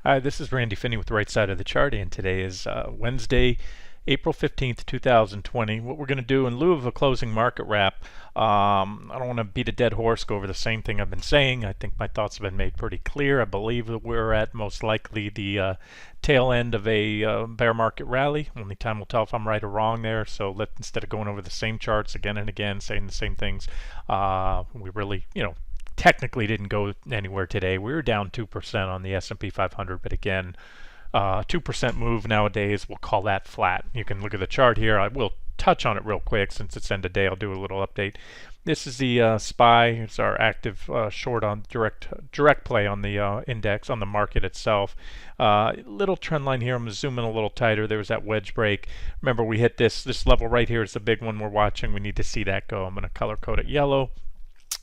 Hi, this is Randy Finney with the Right Side of the Chart, and today is Wednesday, April 15th, 2020. What we're going to do in lieu of a closing market wrap, I don't want to beat a dead horse, go over the same thing I've been saying. I think my thoughts have been made pretty clear. I believe that we're at most likely the tail end of a bear market rally. Only time will tell if I'm right or wrong there. So instead of going over the same charts again and again, saying the same things, we really, technically didn't go anywhere today. We were down 2% on the S&P 500, but again, 2% move nowadays, we'll call that flat. You can look at the chart here. I will touch on it real quick since it's end of day. I'll do a little update. This is the SPY. It's our active short on direct play on the index, on the market itself. Little trend line here. I'm going to zoom in a little tighter. There was that wedge break. Remember, we hit this level right here is the big one we're watching. We need to see that go. I'm going to color code it yellow.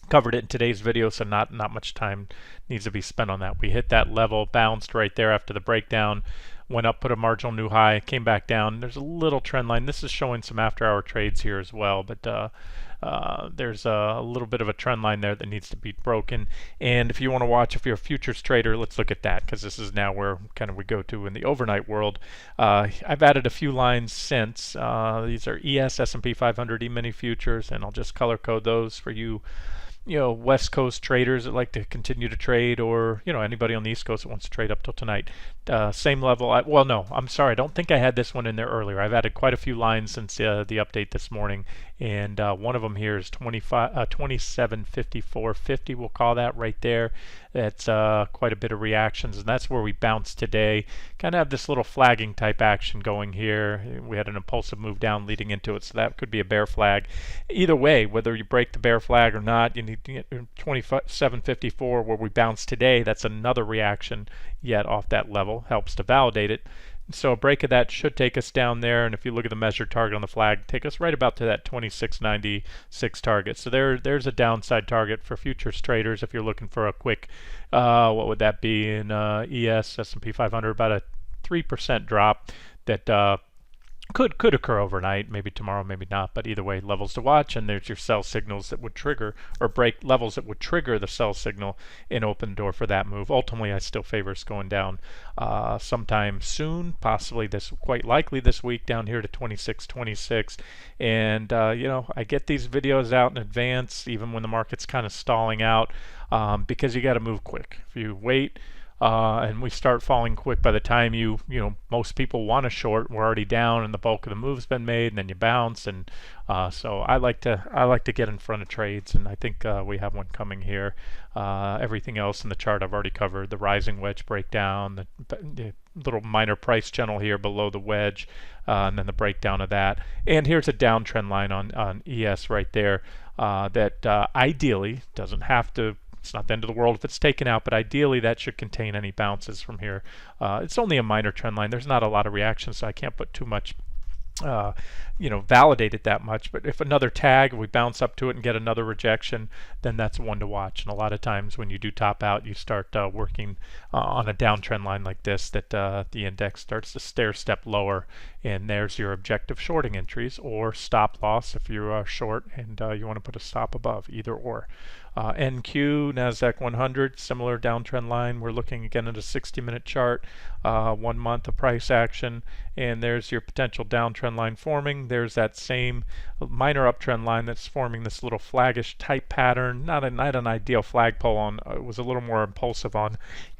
Covered it in today's video, so not much time needs to be spent on that. We hit that level, bounced right there after the breakdown, went up, put a marginal new high, came back down. There's a little trend line. This is showing some after-hour trades here as well, but there's a little bit of a trend line there that needs to be broken. And if you want to watch, if you're a futures trader, let's look at that, because this is now where kind of we go to in the overnight world. I've added a few lines since. These are ES, S&P 500 E-mini futures, and I'll just color code those for you. West Coast traders that like to continue to trade, or anybody on the East Coast that wants to trade up till tonight. Same level. Well, no, I'm sorry. I don't think I had this one in there earlier. I've added quite a few lines since the update this morning, and one of them here is 2754.50. We'll call that right there. That's quite a bit of reactions, and that's where we bounced today. Kind of have this little flagging type action going here. We had an impulsive move down leading into it, so that could be a bear flag. Either way, whether you break the bear flag or not, you need to get 2754 where we bounced today. That's another reaction yet off that level. Helps to validate it. So a break of that should take us down there, and if you look at the measured target on the flag, take us right about to that 2696 target. So there's a downside target for futures traders if you're looking for a quick, what would that be in ES, S&P 500, about a 3% drop that could occur overnight, maybe tomorrow, maybe not, but either way, levels to watch. And there's your sell signals that would trigger, or break levels that would trigger the sell signal and open the door for that move. Ultimately, I still favor us going down sometime soon, possibly quite likely this week, down here to 2626. And I get these videos out in advance, even when the market's kind of stalling out, because you got to move quick. If you wait, and we start falling quick, by the time most people want to short, we're already down and the bulk of the move's been made, and then you bounce. And so I like to get in front of trades, and I think we have one coming here. Everything else in the chart I've already covered: the rising wedge breakdown, the little minor price channel here below the wedge, and then the breakdown of that. And here's a downtrend line on ES right there that ideally doesn't have to. It's not the end of the world if it's taken out, but ideally that should contain any bounces from here. It's only a minor trend line. There's not a lot of reaction, so I can't put too much, validate it that much. But if another tag, we bounce up to it and get another rejection, then that's one to watch. And a lot of times when you do top out, you start working on a downtrend line like this, that the index starts to stair step lower, and there's your objective shorting entries, or stop loss if you're short and you want to put a stop above, either or. NQ, NASDAQ 100, similar downtrend line. We're looking again at a 60-minute chart, 1 month of price action, and there's your potential downtrend line forming. There's that same minor uptrend line that's forming this little flaggish type pattern. Not an ideal flagpole on. It was a little more impulsive on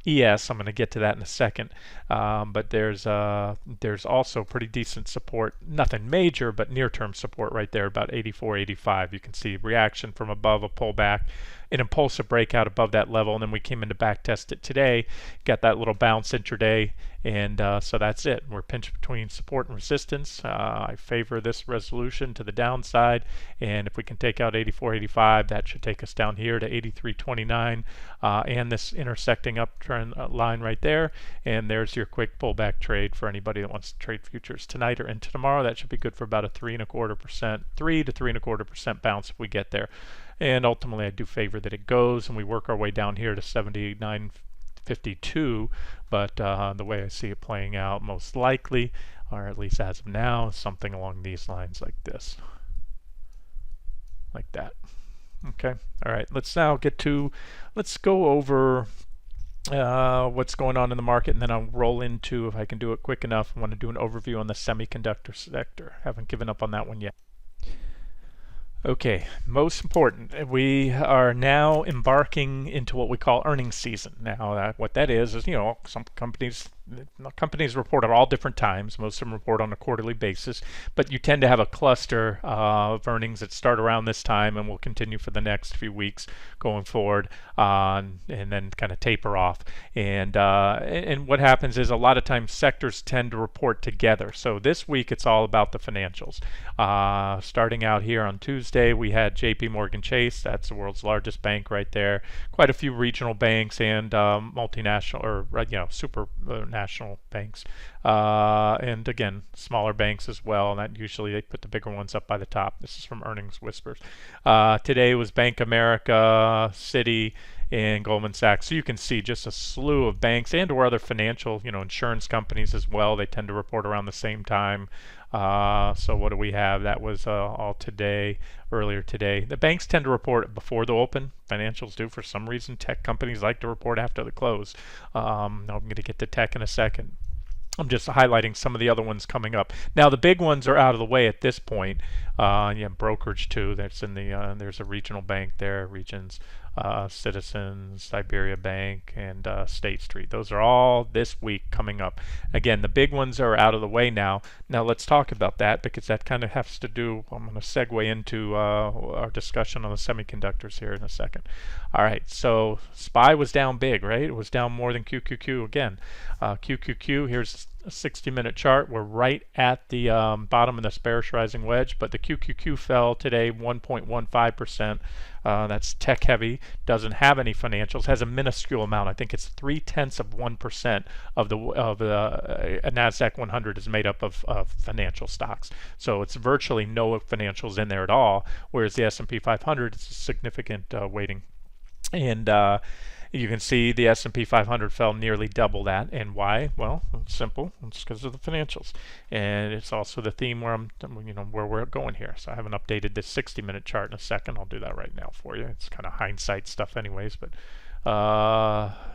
ES. I'm going to get to that in a second. But there's also pretty decent support. Nothing major, but near-term support right there, about 84, 85. You can see reaction from above, a pullback, an impulsive breakout above that level, and then we came in to back test it today, got that little bounce intraday, and so that's it. We're pinched between support and resistance. I favor this resolution to the downside, and if we can take out 84, 85, that should take us down here to 83.29, and this intersecting uptrend line right there. And there's your quick pullback trade for anybody that wants to trade futures tonight or into tomorrow. That should be good for about a 3.25%, 3 to 3.25% bounce if we get there. And ultimately, I do favor that it goes, and we work our way down here to 79.52. But the way I see it playing out, most likely, or at least as of now, is something along these lines, like this, like that. Okay. All right. Let's now let's go over what's going on in the market, and then I'll roll into, if I can do it quick enough, I want to do an overview on the semiconductor sector. Haven't given up on that one yet. Okay, most important, we are now embarking into what we call earnings season. Now, what that is, some companies report at all different times. Most of them report on a quarterly basis, but you tend to have a cluster of earnings that start around this time and will continue for the next few weeks going forward, and then kind of taper off. And what happens is a lot of times sectors tend to report together. So this week it's all about the financials. Starting out here on Tuesday, we had J.P. Morgan Chase. That's the world's largest bank right there. Quite a few regional banks and multinational or super national banks, and again smaller banks as well. And that usually they put the bigger ones up by the top. This is from Earnings Whispers. Today was Bank America, Citi, and Goldman Sachs. So you can see just a slew of banks and or other financial, insurance companies as well. They tend to report around the same time. So what do we have? That was all today, earlier today. The banks tend to report before the open. Financials do for some reason. Tech companies like to report after the close. I'm going to get to tech in a second. I'm just highlighting some of the other ones coming up. Now the big ones are out of the way at this point. Brokerage too. That's in the there's a regional bank there, Regions, Citizens, Siberia Bank, and State Street. Those are all this week coming up. Again, the big ones are out of the way now. Now let's talk about that because that kind of has to do. I'm going to segue into our discussion on the semiconductors here in a second. All right, so SPY was down big, right? It was down more than QQQ again. QQQ, here's a 60-minute chart. We're right at the bottom of this bearish rising wedge, but the QQQ fell today 1.15%. That's tech heavy, doesn't have any financials, has a minuscule amount. I think it's 0.3% of the Nasdaq 100 is made up of financial stocks. So it's virtually no financials in there at all, whereas the S&P 500 is a significant weighting. And you can see the S&P 500 fell nearly double that. And why? Well, it's simple. It's because of the financials. And it's also the theme where where we're going here. So I haven't updated this 60-minute chart in a second. I'll do that right now for you. It's kind of hindsight stuff anyways, but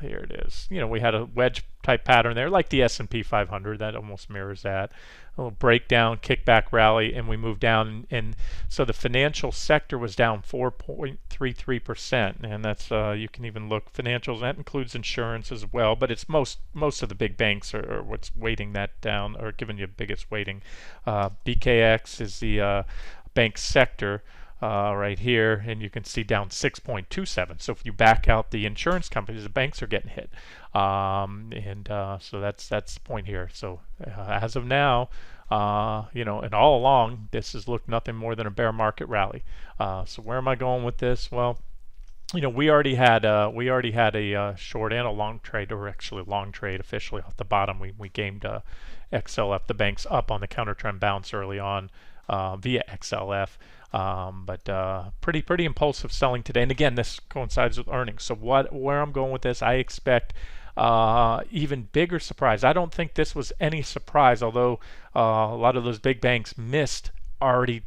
here it is. We had a wedge type pattern there, like the S&P 500. That almost mirrors that. A little breakdown, kickback rally, and we moved down. And so the financial sector was down 4.33%, and that's you can even look financials. That includes insurance as well, but it's most of the big banks are what's weighting that down or giving you the biggest weighting. BKX is the bank sector. Right here, and you can see down 6.27. So if you back out the insurance companies, the banks are getting hit, so that's the point here. So as of now, and all along, this has looked nothing more than a bear market rally. So where am I going with this? Well, we already had a short and a long trade, or actually a long trade officially off the bottom. We gamed XLF, the banks up on the counter trend bounce early on via XLF. But pretty impulsive selling today. And again, this coincides with earnings. So where I'm going with this, I expect even bigger surprise. I don't think this was any surprise, although a lot of those big banks missed already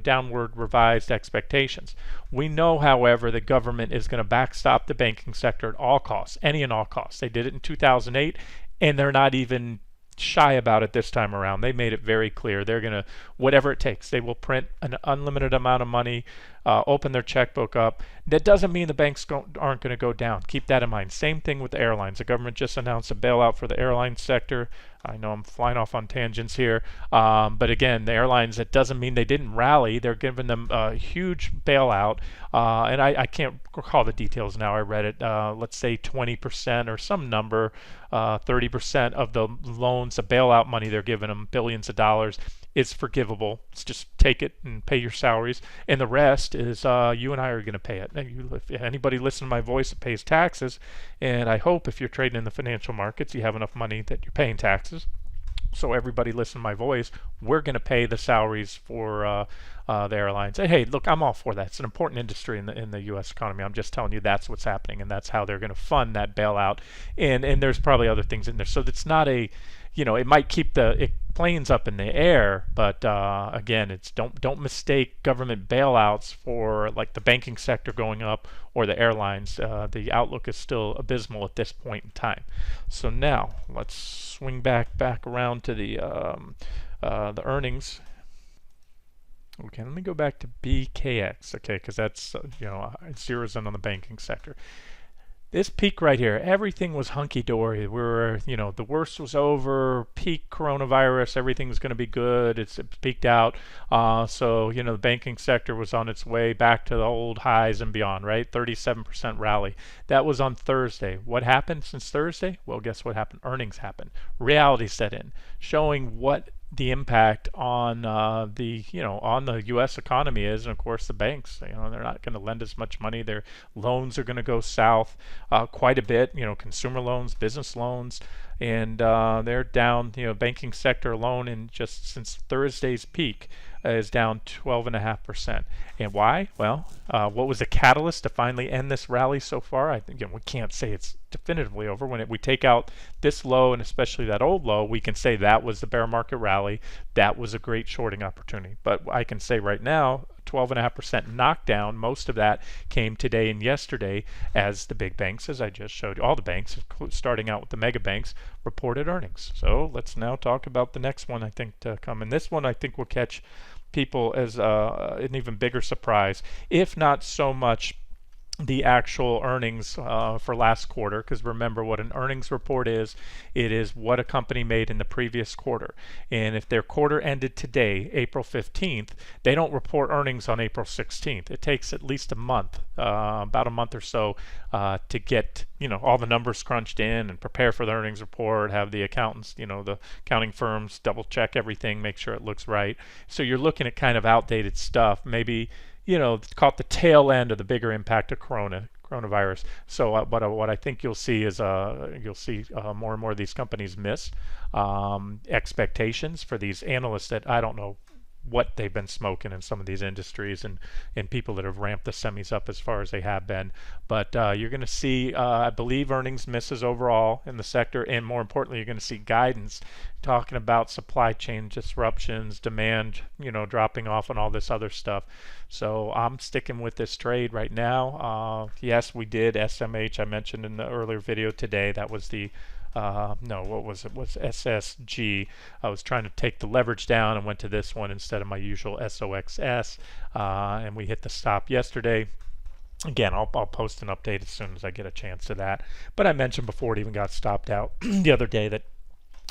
downward revised expectations. We know, however, the government is going to backstop the banking sector at all costs, any and all costs. They did it in 2008, and they're not even shy about it this time around. They made it very clear. They're going to, whatever it takes, they will print an unlimited amount of money, open their checkbook up. That doesn't mean the banks aren't going to go down. Keep that in mind. Same thing with the airlines. The government just announced a bailout for the airline sector. I know I'm flying off on tangents here, but again, the airlines, it doesn't mean they didn't rally. They're giving them a huge bailout, and I can't recall the details now. I read it. Let's say 20% or some number, 30% of the loans, the bailout money they're giving them, billions of dollars, is forgivable. It's just take it and pay your salaries, and the rest is you and I are going to pay it. If anybody listen to my voice that pays taxes, and I hope if you're trading in the financial markets, you have enough money that you're paying taxes. So everybody listen to my voice. We're going to pay the salaries for the airlines. And hey, look, I'm all for that. It's an important industry in the U.S. economy. I'm just telling you that's what's happening, and that's how they're going to fund that bailout. And there's probably other things in there. So it's not a, it might keep planes up in the air, but again, it's don't mistake government bailouts for like the banking sector going up or the airlines. The outlook is still abysmal at this point in time. So now let's swing back around to the earnings. Okay, let me go back to BKX. Okay, because that's it zeroes in on the banking sector. This peak right here, everything was hunky-dory. We were, the worst was over, peak coronavirus, everything's going to be good. It's peaked out. So, the banking sector was on its way back to the old highs and beyond, right? 37% rally. That was on Thursday. What happened since Thursday? Well, guess what happened? Earnings happened. Reality set in, showing what the impact on on the U.S. economy is, and of course the banks. They're not going to lend as much money. Their loans are going to go south quite a bit. Consumer loans, business loans, and they're down. Banking sector alone, in just since Thursday's peak, is down 12.5%. And why? Well, what was the catalyst to finally end this rally so far? I think we can't say it's definitively over. When we take out this low, and especially that old low, we can say that was the bear market rally. That was a great shorting opportunity. But I can say right now, 12.5% knockdown. Most of that came today and yesterday as the big banks, as I just showed you, all the banks, starting out with the mega banks, reported earnings. So let's now talk about the next one I think to come. And this one I think will catch people as an even bigger surprise, if not so much the actual earnings for last quarter, because remember what an earnings report is. It is what a company made in the previous quarter. And if their quarter ended today, April 15th, they don't report earnings on April 16th. It takes at least a month, about a month or so, to get all the numbers crunched in and prepare for the earnings report, have the accountants, the accounting firms double check everything, make sure it looks right. So you're looking at kind of outdated stuff, maybe caught the tail end of the bigger impact of coronavirus. So what I think you'll see is more and more of these companies miss expectations for these analysts that I don't know what they've been smoking in some of these industries, and people that have ramped the semis up as far as they have been. But you're going to see, I believe, earnings misses overall in the sector, and more importantly, you're going to see guidance talking about supply chain disruptions, demand, dropping off, and all this other stuff. So I'm sticking with this trade right now. Yes, we did SMH. I mentioned in the earlier video today. That was the no, what was it? Was SSG. I was trying to take the leverage down and went to this one instead of my usual SOXS, and we hit the stop yesterday. Again, I'll post an update as soon as I get a chance to that. But I mentioned before it even got stopped out the other day that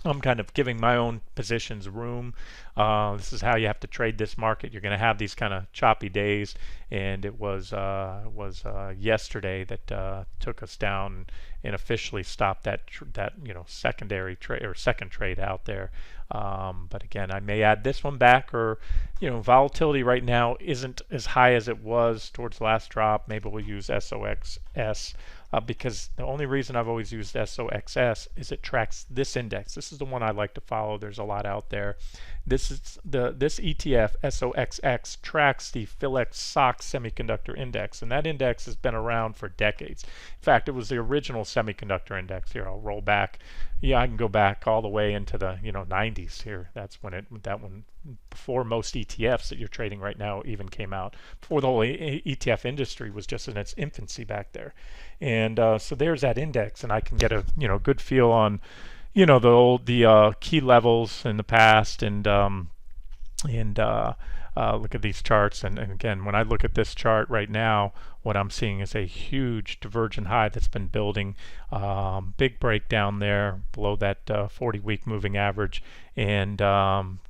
I'm kind of giving my own positions room. This is how you have to trade this market. You're going to have these kind of choppy days, and it was yesterday that took us down and officially stopped that secondary trade or second trade out there. But again, I may add this one back, or volatility right now isn't as high as it was towards the last drop. Maybe we'll use SOXS. Because the only reason I've always used SOXS is it tracks this index. This is the one I like to follow. There's a lot out there. This ETF SOXX tracks the Philex SOX Semiconductor Index, and that index has been around for decades. In fact, it was the original semiconductor index. Here, I'll roll back. Yeah, I can go back all the way into the 90s. Here, that's when that one, before most ETFs that you're trading right now even came out, before the whole ETF industry was just in its infancy back there. And so there's that index, and I can get a good feel on the key levels in the past, and look at these charts. And again, when I look at this chart right now, what I'm seeing is a huge divergent high that's been building. Big breakdown there below that 40-week moving average, and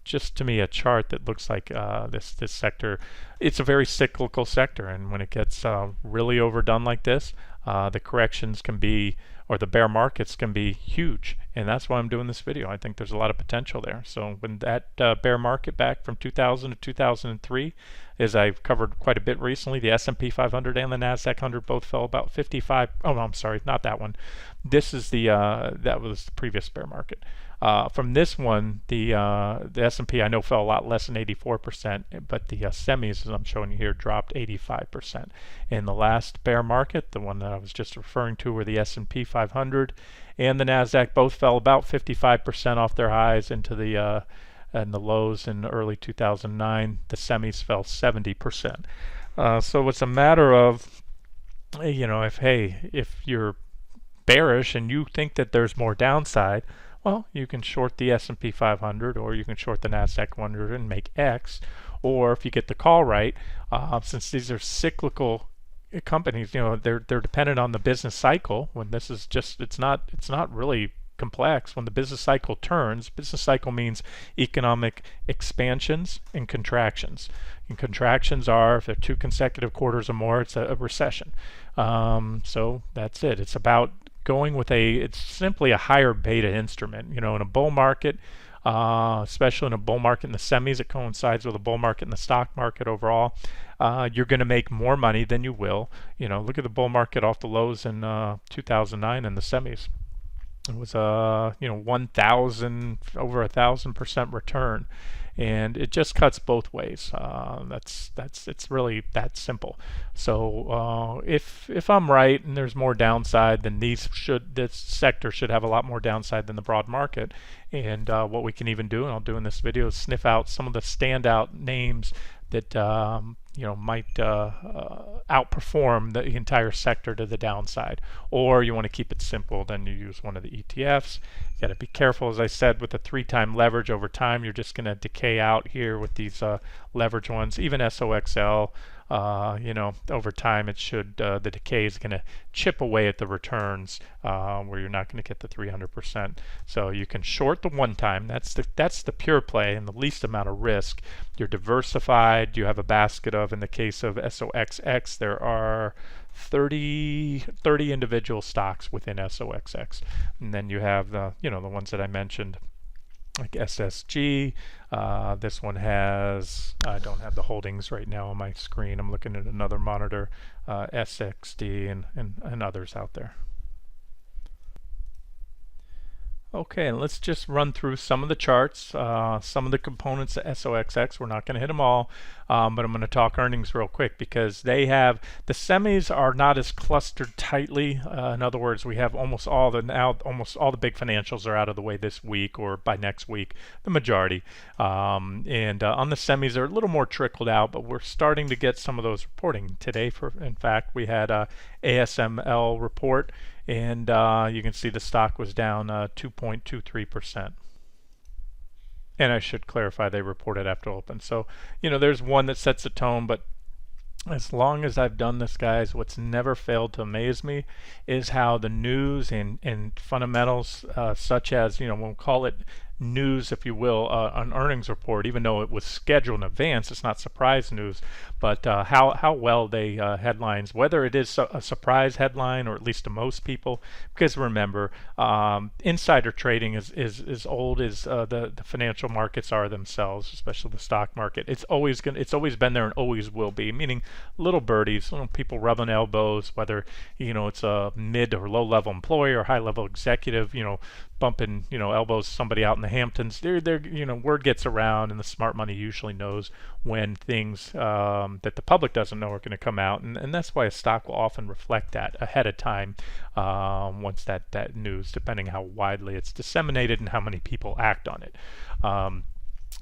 just to me a chart that looks like this sector. It's a very cyclical sector, and when it gets really overdone like this, the corrections can be, or the bear markets can be huge, and that's why I'm doing this video. I think there's a lot of potential there. So when that bear market back from 2000 to 2003, as I've covered quite a bit recently, the S&P 500 and the NASDAQ 100 both fell about 55. Oh, no, I'm sorry, not that one. This is the that was the previous bear market. From this one, the S&P I know fell a lot less than 84%, but the semis, as I'm showing you here, dropped 85%. In the last bear market, the one that I was just referring to, where the S&P 500 and the Nasdaq both fell about 55% off their highs into the and the lows in early 2009. The semis fell 70%. So it's a matter of, if you're bearish and you think that there's more downside, well, you can short the S&P 500 or you can short the Nasdaq 100 and make X. Or if you get the call right, since these are cyclical companies, they're dependent on the business cycle. When this is just, it's not really complex. When the business cycle turns, business cycle means economic expansions and contractions. And contractions are, if they're 2 consecutive quarters or more, it's a recession. So that's it. It's about going with it's simply a higher beta instrument. In a bull market, especially in a bull market in the semis, it coincides with a bull market in the stock market overall. You're going to make more money than you will. Look at the bull market off the lows in 2009 in the semis. It was over 1,000% return, and it just cuts both ways. It's really that simple. So if I'm right and there's more downside, then this sector should have a lot more downside than the broad market. And what we can even do, and I'll do in this video, is sniff out some of the standout names that might outperform the entire sector to the downside. Or you want to keep it simple, then you use one of the ETFs. You got to be careful, as I said, with the 3-time leverage. Over time, you're just going to decay out here with these leverage ones. Even SOXL, over time it should, the decay is going to chip away at the returns, where you're not going to get the 300%. So you can short the one time. That's the pure play and the least amount of risk. You're diversified. You have a basket of, in the case of SOXX, there are 30 individual stocks within SOXX, and then you have the ones that I mentioned, like SSG. This one has, I don't have the holdings right now on my screen. I'm looking at another monitor, SXD and others out there. Okay, and let's just run through some of the charts, some of the components of SOXX. We're not going to hit them all, but I'm going to talk earnings real quick, because the semis are not as clustered tightly. In other words, we have almost all the big financials are out of the way this week, or by next week, the majority. And on the semis, they're a little more trickled out, but we're starting to get some of those reporting today. In fact, we had a ASML report, and you can see the stock was down 2.23%. And I should clarify, they reported after open. So, there's one that sets a tone, but as long as I've done this, guys, what's never failed to amaze me is how the news and fundamentals, such as, we'll call it news, if you will, an earnings report, even though it was scheduled in advance, it's not surprise news, but how well they headlines, whether it is a surprise headline, or at least to most people, because remember, insider trading is old as the financial markets are themselves, especially the stock market. It's always been there and always will be, meaning little birdies, little people rubbing elbows, whether it's a mid or low level employee or high level executive, bumping elbows somebody out in the Hamptons. Word gets around, and the smart money usually knows when things that the public doesn't know are going to come out, and that's why a stock will often reflect that ahead of time, once that news, depending how widely it's disseminated and how many people act on it.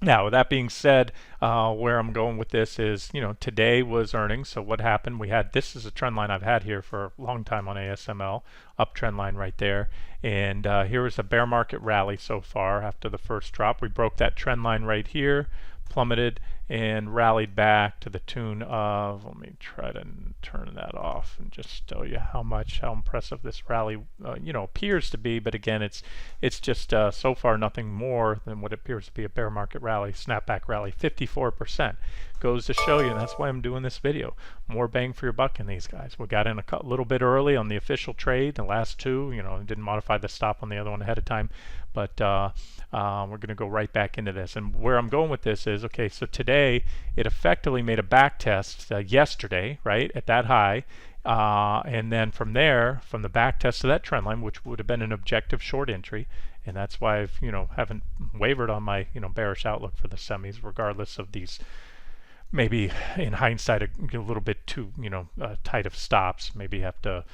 Now, with that being said, where I'm going with this is, today was earnings. So what happened? This is a trend line I've had here for a long time on ASML, uptrend line right there. And here was a bear market rally so far after the first drop. We broke that trend line right here, plummeted, and rallied back to the tune of, let me try to turn that off and just tell you how impressive this rally appears to be. But again, it's just so far nothing more than what appears to be a bear market rally, snapback rally. 54% goes to show you, and that's why I'm doing this video. More bang for your buck in these guys. We got in a little bit early on the official trade, the last two, didn't modify the stop on the other one ahead of time, but we're going to go right back into this. And where I'm going with this is, okay, so today it effectively made a back test yesterday, right, at that high, And then from there, from the back test of that trend line, which would have been an objective short entry, and that's why I've haven't wavered on my bearish outlook for the semis, regardless of these maybe in hindsight a little bit too tight of stops. Maybe have to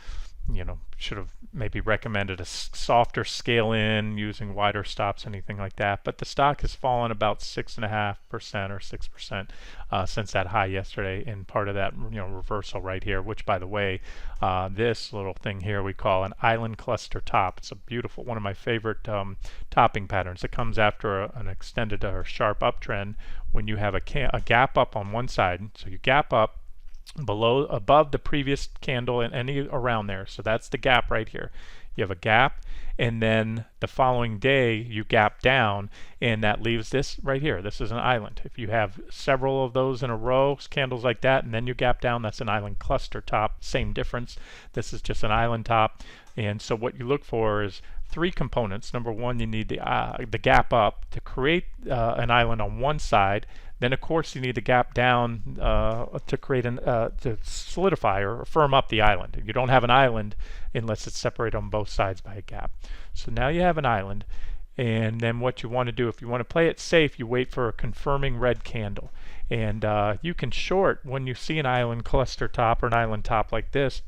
should have maybe recommended a softer scale in using wider stops, anything like that. But the stock has fallen about 6.5% or 6% since that high yesterday, and part of that reversal right here, which by the way, this little thing here we call an island cluster top. It's a beautiful, one of my favorite topping patterns. It comes after an extended or sharp uptrend when you have a gap up on one side. So you gap up above the previous candle and any around there. So that's the gap right here. You have a gap, and then the following day you gap down, and that leaves this right here. This is an island. If you have several of those in a row, candles like that, and then you gap down, that's an island cluster top. Same difference. This is just an island top. And so what you look for is three components. Number one, you need the gap up to create an island on one side. Then of course you need the gap down to create to solidify or firm up the island. You don't have an island unless it's separated on both sides by a gap. So now you have an island, and then what you want to do, if you want to play it safe, you wait for a confirming red candle. And you can short when you see an island cluster top or an island top like this.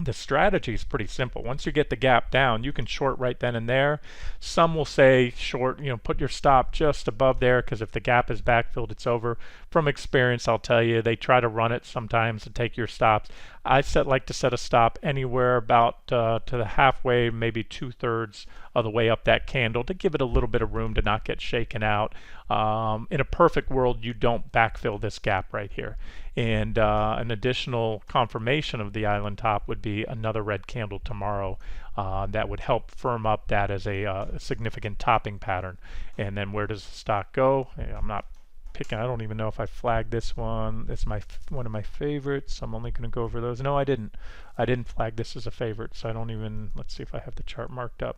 The strategy is pretty simple. Once you get the gap down, you can short right then and there. Some will say short, put your stop just above there, because if the gap is backfilled, it's over. From experience, I'll tell you, they try to run it sometimes and take your stops. I like to set a stop anywhere about to the halfway, maybe 2/3 of the way up that candle, to give it a little bit of room to not get shaken out. In a perfect world, you don't backfill this gap right here. And an additional confirmation of the island top would be another red candle tomorrow. That would help firm up that as a significant topping pattern. And then where does the stock go? I'm not picking. I don't even know if I flagged this one. It's one of my favorites. I'm only going to go over those. No, I didn't. I didn't flag this as a favorite, so I don't even. Let's see if I have the chart marked up.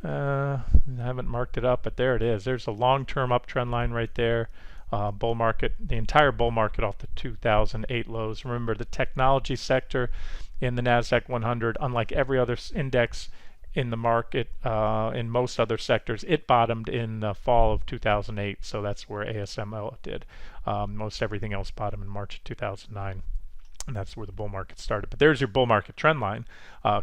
I haven't marked it up, but there it is. There's a long-term uptrend line right there. Bull market, the entire bull market off the 2008 lows. Remember, the technology sector in the NASDAQ 100, unlike every other index in the market, in most other sectors, it bottomed in the fall of 2008. So that's where ASML did. Most everything else bottomed in March of 2009. And that's where the bull market started. But there's your bull market trend line,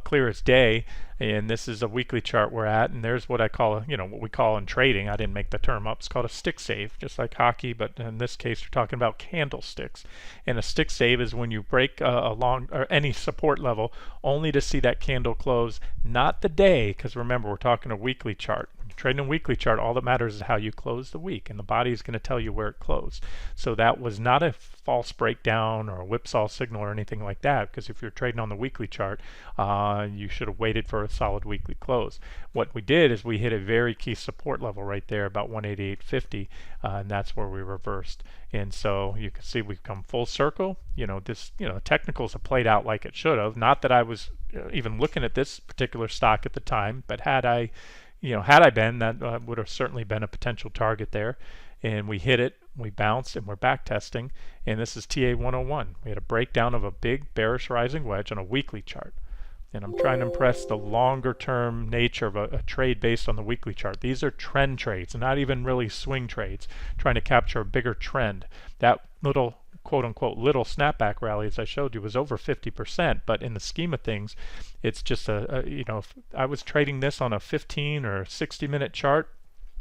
clear as day. And this is a weekly chart we're at. And there's what I call, what we call in trading. I didn't make the term up. It's called a stick save, just like hockey. But in this case, we're talking about candlesticks. And a stick save is when you break or any support level, only to see that candle close, not the day. Because remember, we're talking a weekly chart. Trading a weekly chart, all that matters is how you close the week, and the body is going to tell you where it closed. So that was not a false breakdown or a whipsaw signal or anything like that, because if you're trading on the weekly chart, you should have waited for a solid weekly close. What we did is we hit a very key support level right there, about 188.50, and that's where we reversed. And so you can see we've come full circle. Technicals have played out like it should have. Not that I was even looking at this particular stock at the time, but had I been, that would have certainly been a potential target there. And we hit it, we bounced, and we're back testing. And this is TA 101. We had a breakdown of a big bearish rising wedge on a weekly chart. And I'm trying to impress the longer term nature of a trade based on the weekly chart. These are trend trades, not even really swing trades, trying to capture a bigger trend. That little quote unquote little snapback rally, as I showed you, was over 50%, but in the scheme of things, it's just if I was trading this on a 15 or 60-minute chart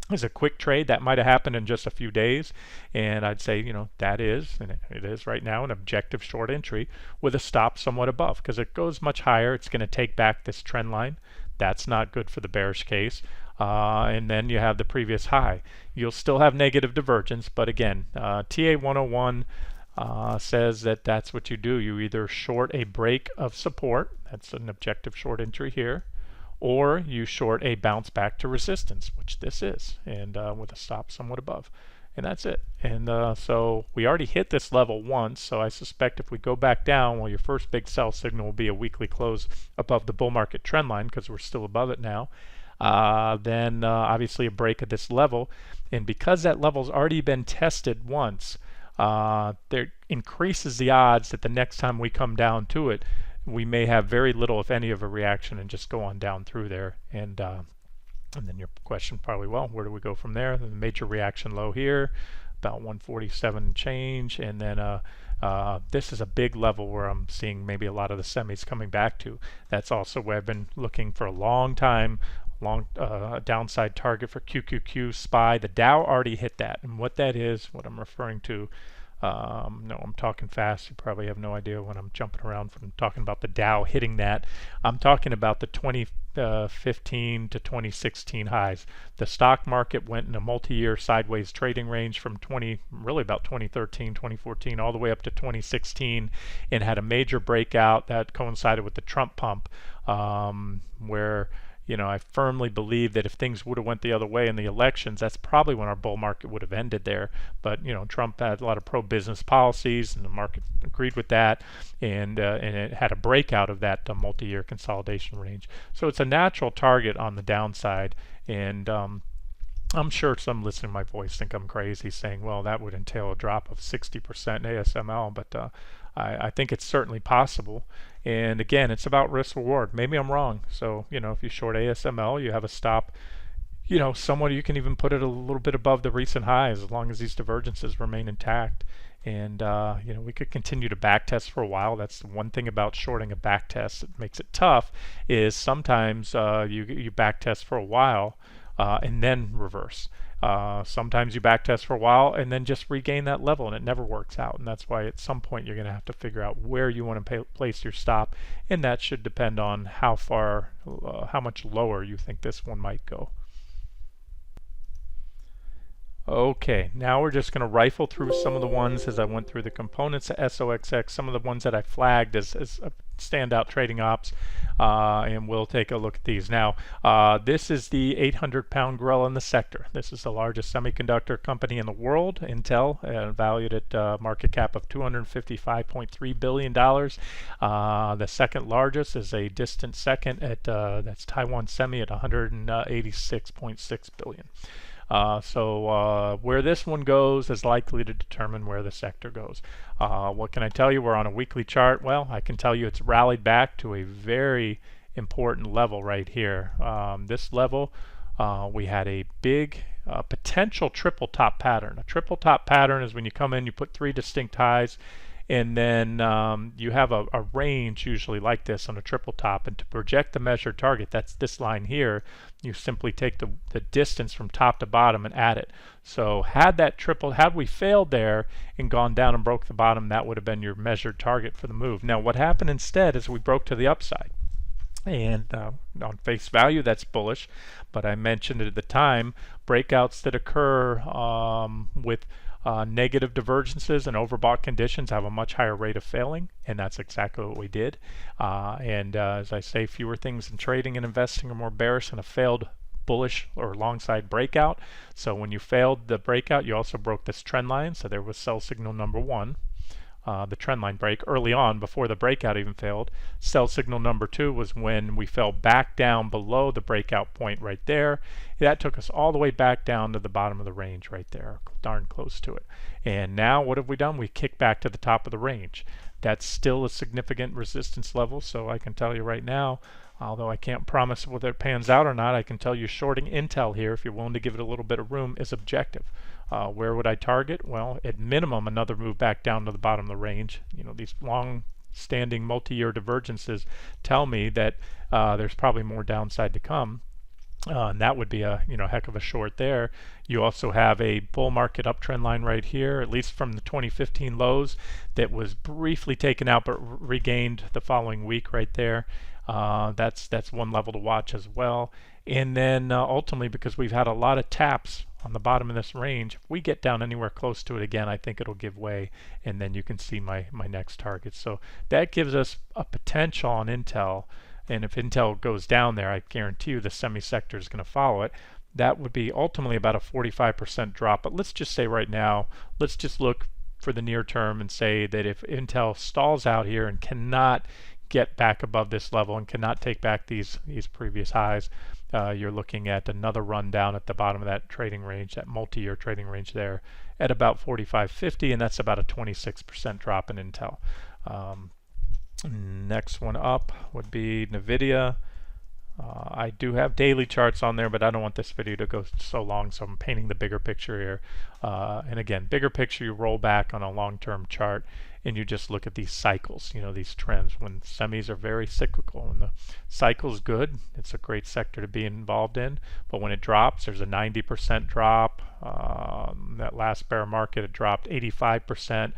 as a quick trade, that might have happened in just a few days, and I'd say that is, and it is right now, an objective short entry with a stop somewhat above, because it goes much higher. It's going to take back this trend line. That's not good for the bearish case. And then you have the previous high. You'll still have negative divergence, but again, TA 101 says that that's what you do. You either short a break of support, that's an objective short entry here, or you short a bounce back to resistance, which this is, and with a stop somewhat above. And that's it. And so we already hit this level once, so I suspect if we go back down, well, your first big sell signal will be a weekly close above the bull market trend line, because we're still above it now. Then obviously a break at this level, and because that level's already been tested once, there increases the odds that the next time we come down to it, we may have very little, if any, of a reaction and just go on down through there. And then your question probably, well, where do we go from there? The major reaction low here, about 147 change, and then this is a big level where I'm seeing maybe a lot of the semis coming back to. That's also where I've been looking for a long time, long downside target for QQQ SPY. The Dow already hit that, and what that is, what I'm referring to. No, I'm talking fast. You probably have no idea when I'm jumping around from talking about the Dow hitting that. I'm talking about the 2015 to 2016 highs. The stock market went in a multi-year sideways trading range from really about 2013, 2014, all the way up to 2016, and had a major breakout that coincided with the Trump pump, where I firmly believe that if things would have went the other way in the elections, that's probably when our bull market would have ended there. But Trump had a lot of pro-business policies, and the market agreed with that, and it had a breakout of that multi-year consolidation range. So it's a natural target on the downside, and I'm sure some listening to my voice think I'm crazy saying, well, that would entail a drop of 60% in ASML, but I think it's certainly possible. And again, it's about risk reward. Maybe I'm wrong. So, if you short ASML, you have a stop, somewhat you can even put it a little bit above the recent highs as long as these divergences remain intact. And, we could continue to backtest for a while. That's the one thing about shorting a backtest that makes it tough is sometimes you backtest for a while and then reverse. Sometimes you backtest for a while and then just regain that level, and it never works out. And that's why at some point you're going to have to figure out where you want to place your stop, and that should depend on how much lower you think this one might go. Okay, now we're just going to rifle through some of the ones as I went through the components of SOXX, some of the ones that I flagged as standout trading ops, and we'll take a look at these. Now, this is the 800-pound gorilla in the sector. This is the largest semiconductor company in the world, Intel, valued at market cap of $255.3 billion. The second largest is a distant second at that's Taiwan Semi at $186.6 billion. So where this one goes is likely to determine where the sector goes. What can I tell you? We're on a weekly chart. Well, I can tell you it's rallied back to a very important level right here. This level, we had a big potential triple top pattern. A triple top pattern is when you come in, you put three distinct highs, and then you have a range usually like this on a triple top, and to project the measured target, that's this line here, you simply take the distance from top to bottom and add it. So had we failed there and gone down and broke the bottom, that would have been your measured target for the move. Now what happened instead is we broke to the upside. And on face value, that's bullish, but I mentioned it at the time, breakouts that occur with negative divergences and overbought conditions have a much higher rate of failing, and that's exactly what we did. And as I say, fewer things in trading and investing are more bearish than a failed bullish or long side breakout. So when you failed the breakout, you also broke this trend line. So there was sell signal number one. The trend line break early on before the breakout even failed. Sell signal number two was when we fell back down below the breakout point right there. That took us all the way back down to the bottom of the range right there, darn close to it. And now what have we done? We kicked back to the top of the range. That's still a significant resistance level, so I can tell you right now, although I can't promise whether it pans out or not, I can tell you shorting Intel here, if you're willing to give it a little bit of room, is objective. Where would I target? Well, at minimum, another move back down to the bottom of the range. These long-standing multi-year divergences tell me that there's probably more downside to come. And that would be a heck of a short there. You also have a bull market uptrend line right here, at least from the 2015 lows, that was briefly taken out but regained the following week right there. That's one level to watch as well. And then ultimately, because we've had a lot of taps on the bottom of this range, if we get down anywhere close to it again, I think it'll give way, and then you can see my next target. So that gives us a potential on Intel. And if Intel goes down there, I guarantee you the semi-sector is going to follow it. That would be ultimately about a 45% drop. But let's just say right now, let's just look for the near term and say that if Intel stalls out here and cannot get back above this level and cannot take back these previous highs, you're looking at another run down at the bottom of that trading range, that multi-year trading range there, at about 45.50, and that's about a 26% drop in Intel. Next one up would be NVIDIA. I do have daily charts on there, but I don't want this video to go so long, so I'm painting the bigger picture here. And again, bigger picture, you roll back on a long-term chart and you just look at these cycles, these trends. When semis are very cyclical, when the cycle's good, it's a great sector to be involved in. But when it drops, there's a 90% drop. That last bear market, it dropped 85%.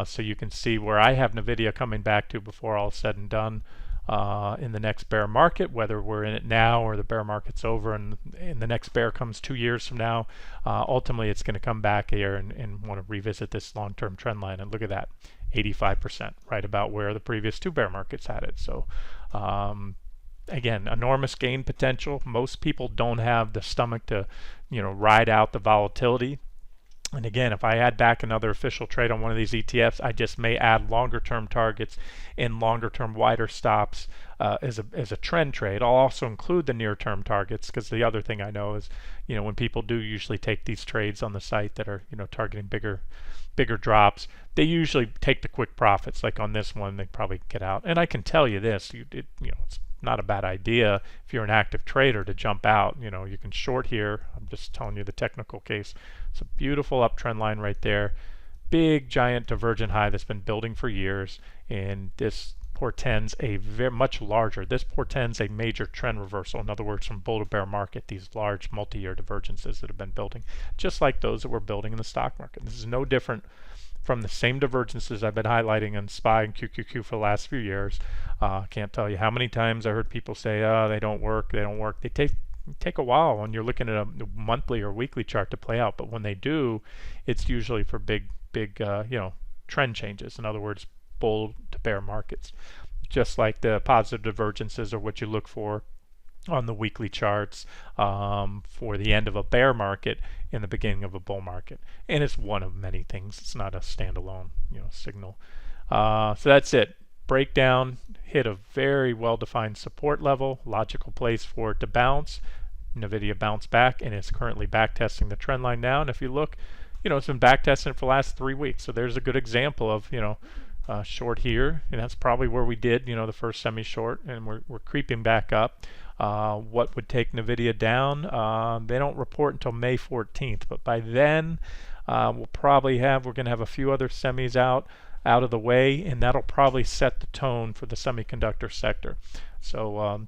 So you can see where I have NVIDIA coming back to before all is said and done. In the next bear market, whether we're in it now or the bear market's over and the next bear comes 2 years from now, ultimately it's going to come back here and want to revisit this long-term trend line. And look at that, 85%, right about where the previous 2 bear markets had it. So again, enormous gain potential. Most people don't have the stomach to ride out the volatility. And again, if I add back another official trade on one of these ETFs, I just may add longer term targets and longer term wider stops as a trend trade. I'll also include the near term targets, because the other thing I know is, when people do usually take these trades on the site that are, targeting bigger drops, they usually take the quick profits. Like on this one, they probably get out. And I can tell you this, it's not a bad idea if you're an active trader to jump out. You can short here. I'm just telling you the technical case. It's a beautiful uptrend line right there. Big giant divergent high that's been building for years, and this portends a much larger. This portends a major trend reversal. In other words, from bull to bear market, these large multi-year divergences that have been building, just like those that we're building in the stock market. This is no different from the same divergences I've been highlighting in SPY and QQQ for the last few years. Can't tell you how many times I heard people say, "Oh, they don't work. They don't work." They take a while when you're looking at a monthly or weekly chart to play out. But when they do, it's usually for big trend changes. In other words, bull to bear markets. Just like the positive divergences are what you look for on the weekly charts for the end of a bear market and the beginning of a bull market. And it's one of many things. It's not a standalone signal. So that's it. Breakdown, hit a very well-defined support level, logical place for it to bounce. NVIDIA bounced back and is currently backtesting the trend line now. And if you look, it's been backtesting for the last 3 weeks. So there's a good example of, short here, and that's probably where we did, the first semi-short, and we're creeping back up. What would take NVIDIA down? They don't report until May 14th, but by then we're going to have a few other semis out of the way, and that'll probably set the tone for the semiconductor sector. So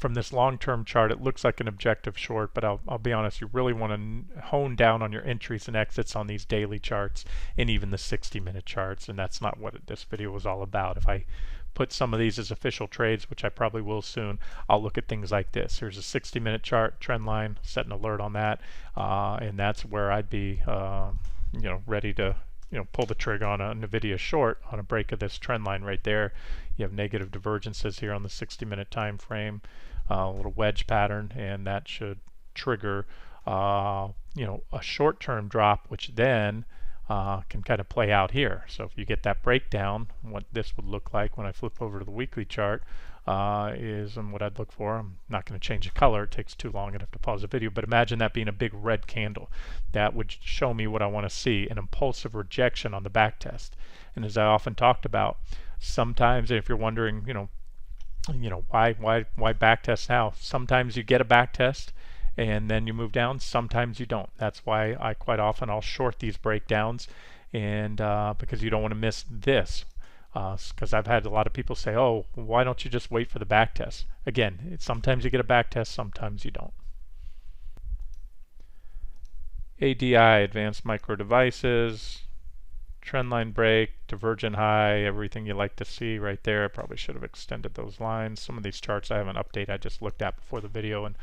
from this long-term chart, it looks like an objective short, but I'll be honest, you really want to hone down on your entries and exits on these daily charts and even the 60-minute charts, and that's not what this video was all about. If I put some of these as official trades, which I probably will soon, I'll look at things like this. Here's a 60-minute chart, trend line, set an alert on that, and that's where I'd be ready to pull the trigger on a NVIDIA short on a break of this trend line right there. You have negative divergences here on the 60-minute time frame, a little wedge pattern, and that should trigger a short-term drop, which then can kind of play out here. So if you get that breakdown, what this would look like when I flip over to the weekly chart and what I'd look for. I'm not going to change the color. It takes too long. I'd have to pause the video. But imagine that being a big red candle. That would show me what I want to see, an impulsive rejection on the back test. And as I often talked about, sometimes if you're wondering, why back test now? Sometimes you get a back test and then you move down. Sometimes you don't. That's why I'll short these breakdowns, and because you don't want to miss this. Because I've had a lot of people say, "Oh, why don't you just wait for the back test?" Again, sometimes you get a back test, sometimes you don't. ADI, Advanced Micro Devices, trendline break, divergent high, everything you like to see right there. I probably should have extended those lines. Some of these charts I haven't updated. I just looked at before the video, and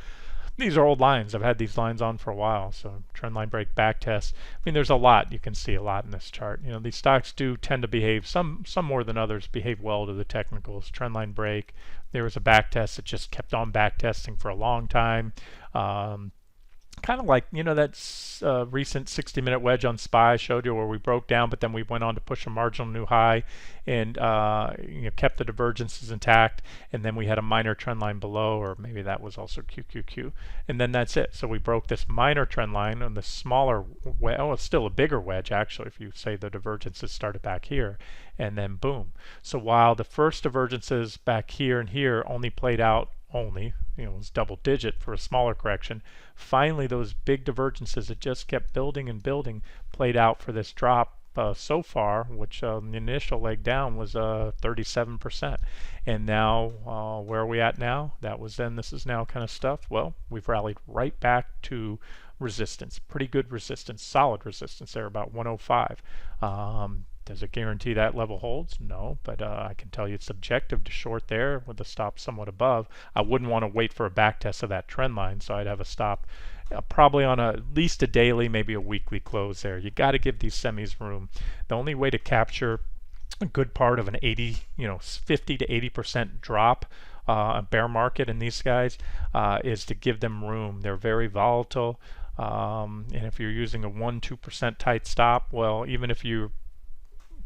these are old lines. I've had these lines on for a while. So trendline break, back test. I mean, there's a lot. You can see a lot in this chart. These stocks do tend to behave, some more than others, behave well to the technicals. Trendline break. There was a back test that just kept on back testing for a long time. kind of like, that recent 60-minute wedge on SPY I showed you, where we broke down, but then we went on to push a marginal new high and kept the divergences intact, and then we had a minor trend line below, or maybe that was also QQQ, and then that's it. So we broke this minor trend line on the smaller wedge. Oh, it's still a bigger wedge actually if you say the divergences started back here, and then boom. So while the first divergences back here and here only played out it was double digit for a smaller correction. Finally, those big divergences that just kept building and building played out for this drop so far, which the initial leg down was 37%. And now, where are we at now? This is now kind of stuff. Well, we've rallied right back to resistance. Pretty good resistance, solid resistance there, about 105. Does it guarantee that level holds? No, but I can tell you it's subjective to short there with the stop somewhat above. I wouldn't want to wait for a back test of that trend line, so I'd have a stop probably on at least a daily, maybe a weekly close there. You got to give these semis room. The only way to capture a good part of an 50 to 80% drop, a bear market in these guys, is to give them room. They're very volatile, and if you're using a 1-2% tight stop, well, even if you're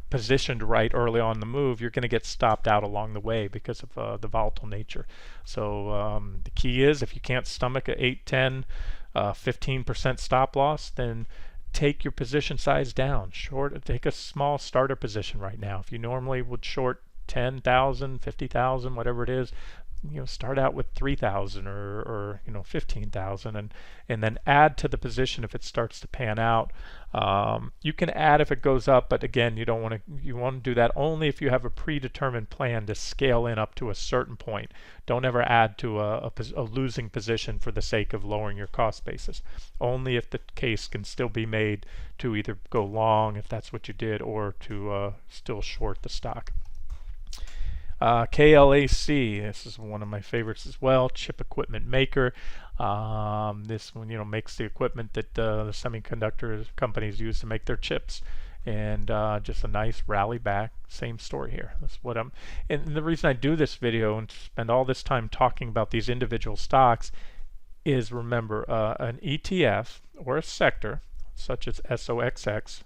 positioned right early on the move, you're going to get stopped out along the way because of the volatile nature. So the key is, if you can't stomach a 8, 10, 15% stop loss, then take your position size down. Take a small starter position right now. If you normally would short 10,000, 50,000, whatever it is, start out with 3,000 or 15,000, and then add to the position if it starts to pan out. You can add if it goes up, but again, you want to do that only if you have a predetermined plan to scale in up to a certain point. Don't ever add to a losing position for the sake of lowering your cost basis. Only if the case can still be made to either go long, if that's what you did, or to still short the stock. KLAC, this is one of my favorites as well, chip equipment maker. This one makes the equipment that the semiconductor companies use to make their chips, and just a nice rally back. Same story here. That's what and the reason I do this video and spend all this time talking about these individual stocks is, remember, an ETF or a sector such as SOXX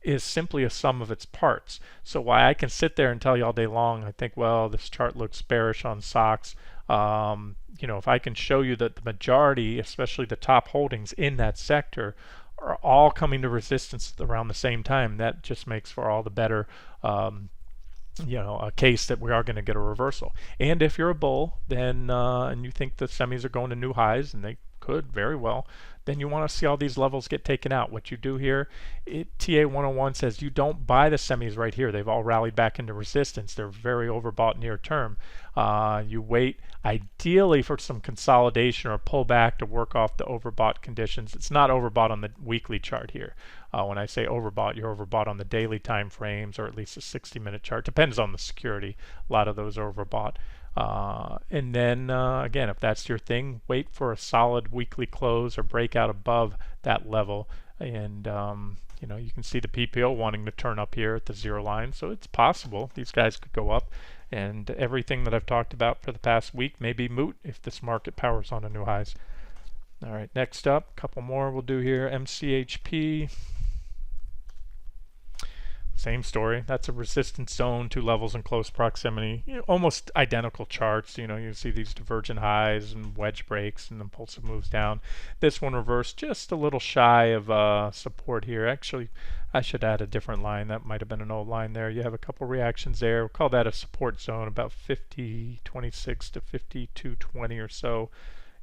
is simply a sum of its parts. So why I can sit there and tell you all day long, I think, well, this chart looks bearish on SOX. If I can show you that the majority, especially the top holdings in that sector, are all coming to resistance around the same time, that just makes for all the better a case that we are going to get a reversal. And if you're a bull, then and you think the semis are going to new highs, and they could very well, then you want to see all these levels get taken out. What you do here, TA 101 says you don't buy the semis right here. They've all rallied back into resistance. They're very overbought near term. You wait ideally for some consolidation or pullback to work off the overbought conditions. It's not overbought on the weekly chart here. When I say overbought, you're overbought on the daily time frames, or at least a 60-minute chart. Depends on the security. A lot of those are overbought. And then again, if that's your thing, wait for a solid weekly close or breakout above that level, and you can see the PPO wanting to turn up here at the 0 line, so it's possible these guys could go up, and everything that I've talked about for the past week may be moot if this market powers on to new highs. All right, next up, a couple more we'll do here. MCHP. Same story. That's a resistance zone, 2 levels in close proximity. Almost identical charts. You see these divergent highs and wedge breaks and impulsive moves down. This one reversed just a little shy of support here. Actually, I should add a different line. That might have been an old line there. You have a couple reactions there. We'll call that a support zone, about 50.26 to 52.20 or so.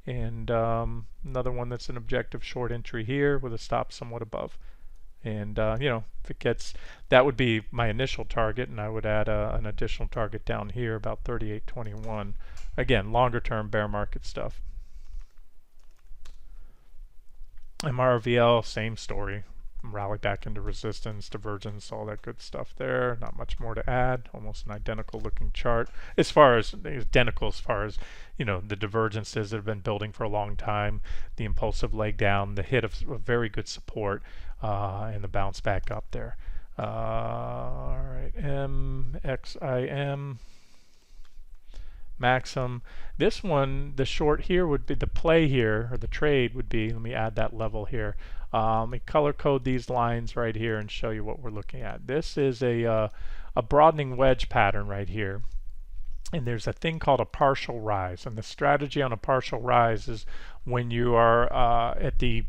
And another one that's an objective short entry here with a stop somewhat above. And if it gets, that would be my initial target, and I would add an additional target down here about 38.21. Again, longer term bear market stuff. MRVL, same story. Rally back into resistance, divergence, all that good stuff there. Not much more to add. Almost an identical looking chart. As far as the divergences that have been building for a long time, the impulsive leg down, the hit of very good support, and the bounce back up there. All right, MXIM. Maxim. This one, the short here would be the play here, or the trade would be, let me add that level here. Let me color code these lines right here and show you what we're looking at. This is a broadening wedge pattern right here. And there's a thing called a partial rise. And the strategy on a partial rise is when you are at the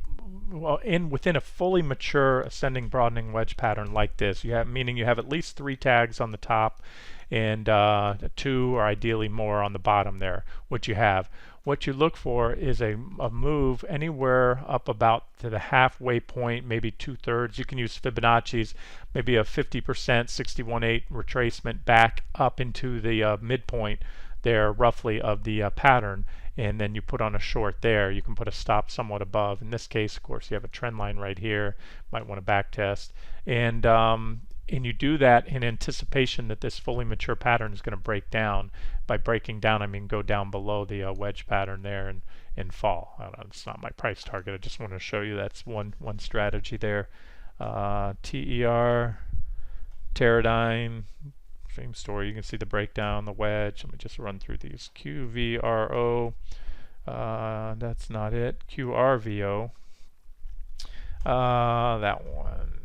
within a fully mature ascending broadening wedge pattern like this, meaning you have at least 3 tags on the top and 2 or ideally more on the bottom there. What you look for is a move anywhere up about to the halfway point, maybe 2/3. You can use Fibonacci's, maybe a 50%, 61/8 retracement back up into the midpoint there roughly of the pattern, and then you put on a short there. You can put a stop somewhat above. In this case, of course, you have a trend line right here. Might want to back test, and you do that in anticipation that this fully mature pattern is going to break down. By breaking down, I mean go down below the wedge pattern there and fall. It's not my price target. I just want to show you that's one strategy there. TER, Teradyne, same story. You can see the breakdown, the wedge. Let me just run through these. QVRO, that's not it. QRVO, that one,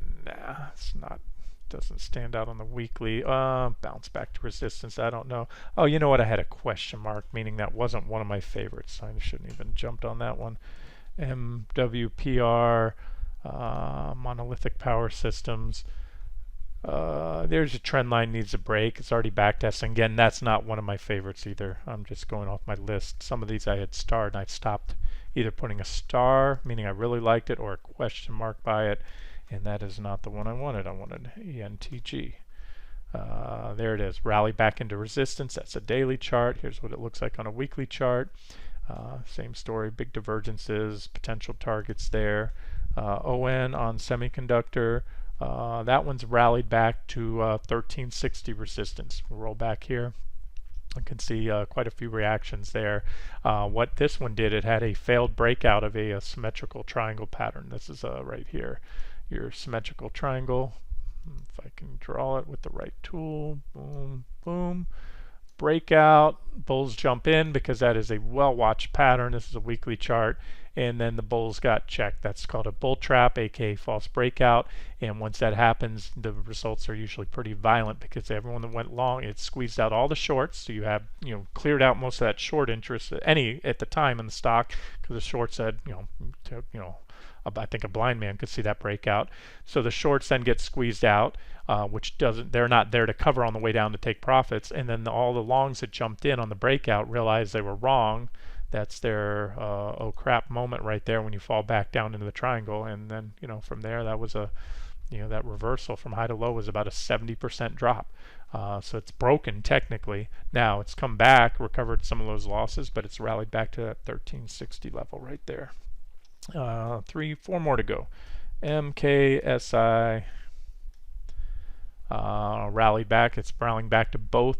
it's not. Doesn't stand out on the weekly. Bounce back to resistance. I don't know. Oh, you know what? I had a question mark, meaning that wasn't one of my favorites. I shouldn't even jumped on that one. MWPR, monolithic power systems. There's a trend line needs a break. It's already backtesting. Again, that's not one of my favorites either. I'm just going off my list. Some of these I had starred and I stopped either putting a star, meaning I really liked it, or a question mark by it. And that is not the one I wanted. I wanted ENTG. There it is. Rally back into resistance. That's a daily chart. Here's what it looks like on a weekly chart. Same story. Big divergences. Potential targets there. ON on semiconductor. That one's rallied back to 1360 resistance. We'll roll back here. I can see quite a few reactions there. What this one did, it had a failed breakout of a symmetrical triangle pattern. This is right here. Your symmetrical triangle. If I can draw it with the right tool. Boom, boom. Breakout. Bulls jump in because that is a well-watched pattern. This is a weekly chart. And then the bulls got checked. That's called a bull trap, aka false breakout. And once that happens, the results are usually pretty violent because everyone that went long, it squeezed out all the shorts. So you have, cleared out most of that short interest, any at the time in the stock, because the shorts had, I think a blind man could see that breakout. So the shorts then get squeezed out, which they're not there to cover on the way down to take profits. And then all the longs that jumped in on the breakout realized they were wrong. That's their oh crap moment right there when you fall back down into the triangle. And then from there, that was that reversal from high to low was about a 70% drop. So it's broken technically. Now it's come back, recovered some of those losses, but it's rallied back to that 1360 level right there. 4 more to go. MKSI rallied back. It's rallying back to both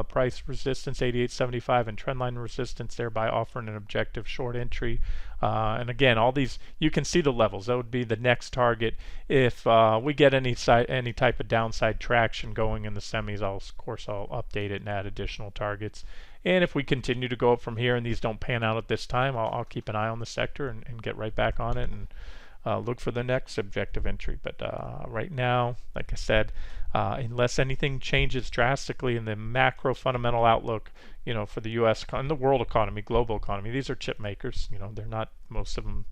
price resistance 88.75 and trendline resistance, thereby offering an objective short entry. And again, all these, you can see the levels. That would be the next target. If we get any type of downside traction going in the semis, of course I'll update it and add additional targets. And if we continue to go up from here and these don't pan out at this time, I'll keep an eye on the sector and get right back on it and look for the next objective entry. But right now, like I said, unless anything changes drastically in the macro fundamental outlook, for the U.S. and the world economy, global economy, these are chip makers. They're not, most of them,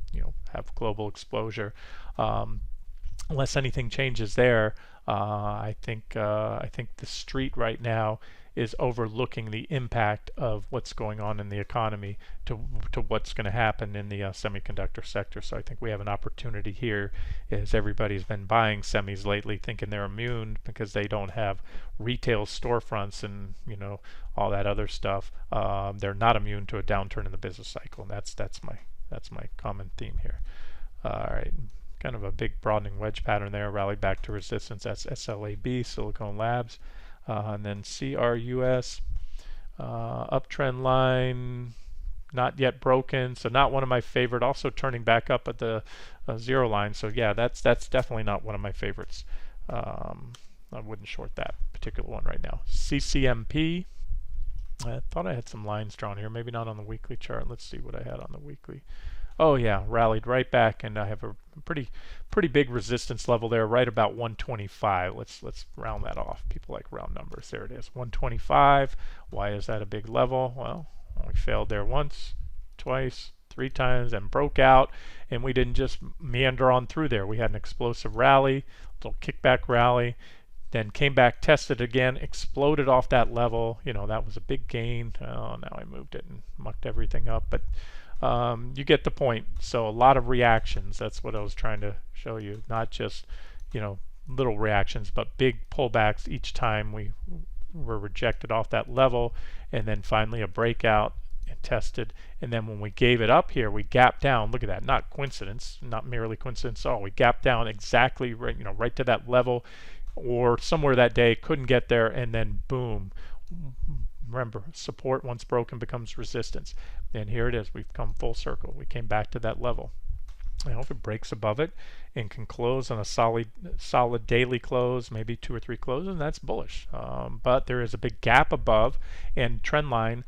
have global exposure. Unless anything changes there, I think the street right now is overlooking the impact of what's going on in the economy to what's going to happen in the semiconductor sector. So I think we have an opportunity here, as everybody's been buying semis lately thinking they're immune because they don't have retail storefronts and all that other stuff. They're not immune to a downturn in the business cycle, and that's my common theme here. All right, kind of a big broadening wedge pattern there, rallied back to resistance. That's SLAB, Silicon Labs. And then CRUS, uptrend line, not yet broken, so not one of my favorite. Also turning back up at the 0 line, so yeah, that's definitely not one of my favorites. I wouldn't short that particular one right now. CCMP, I thought I had some lines drawn here, maybe not on the weekly chart. Let's see what I had on the weekly. Oh yeah, rallied right back, and I have a pretty big resistance level there, right about 125. Let's round that off. People like round numbers. There it is, 125. Why is that a big level? Well, we failed there once, twice, three times, and broke out, and we didn't just meander on through there. We had an explosive rally, little kickback rally, then came back, tested again, exploded off that level. That was a big gain. Oh, now I moved it and mucked everything up, but you get the point. So a lot of reactions. That's what I was trying to show you. Not just, little reactions, but big pullbacks each time we were rejected off that level, and then finally a breakout and tested. And then when we gave it up here, we gapped down. Look at that. Not coincidence. Not merely coincidence at all. We gapped down exactly right, right to that level, or somewhere that day, couldn't get there, and then boom. Remember, support once broken becomes resistance. And here it is. We've come full circle. We came back to that level. If it breaks above it and can close on a solid daily close, maybe 2 or 3 closes, that's bullish. But there is a big gap above and trend line,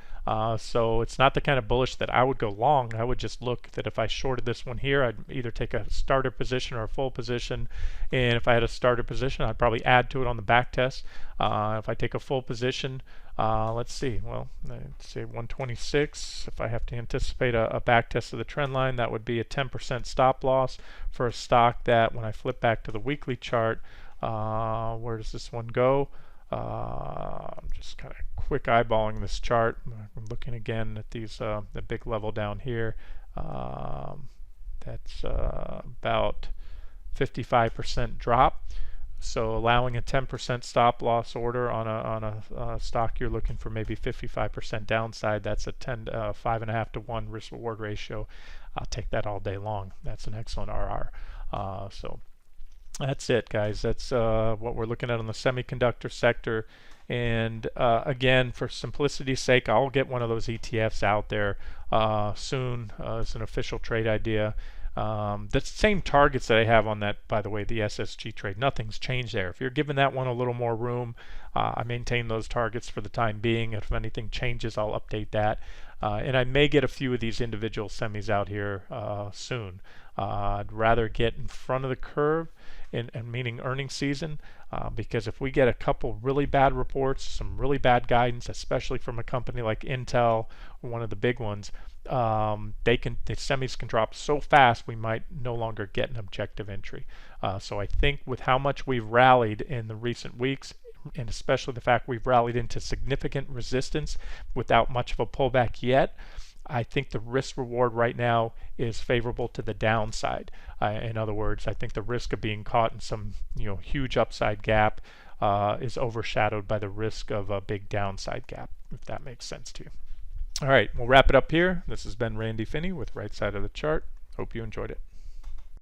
so it's not the kind of bullish that I would go long. I would just look that if I shorted this one here, I'd either take a starter position or a full position, and if I had a starter position, I'd probably add to it on the back test. If I take a full position, let's see, well, let's say 126. If I have to anticipate a back test of the trend line, that would be a 10% stop loss for a stock that, when I flip back to the weekly chart, where does this one go? I'm just kind of quick eyeballing this chart. I'm looking again at these the big level down here. That's about 55% drop. So allowing a 10% stop loss order on a stock you're looking for maybe 55% downside, that's a 5.5 to 1 risk reward ratio. I'll take that all day long. That's an excellent RR. So that's it, guys. That's what we're looking at on the semiconductor sector. And again, for simplicity's sake, I'll get one of those ETFs out there soon as an official trade idea. The same targets that I have on that, by the way, the SSG trade, nothing's changed there. If you're giving that one a little more room, I maintain those targets for the time being. If anything changes, I'll update that. And I may get a few of these individual semis out here soon. I'd rather get in front of the curve, and meaning earnings season, because if we get a couple really bad reports, some really bad guidance, especially from a company like Intel, one of the big ones, the semis can drop so fast we might no longer get an objective entry. So I think with how much we've rallied in the recent weeks, and especially the fact we've rallied into significant resistance without much of a pullback yet, I think the risk reward right now is favorable to the downside. In other words, I think the risk of being caught in some huge upside gap is overshadowed by the risk of a big downside gap, if that makes sense to you. All right, we'll wrap it up here. This has been Randy Finney with Right Side of the Chart. Hope you enjoyed it.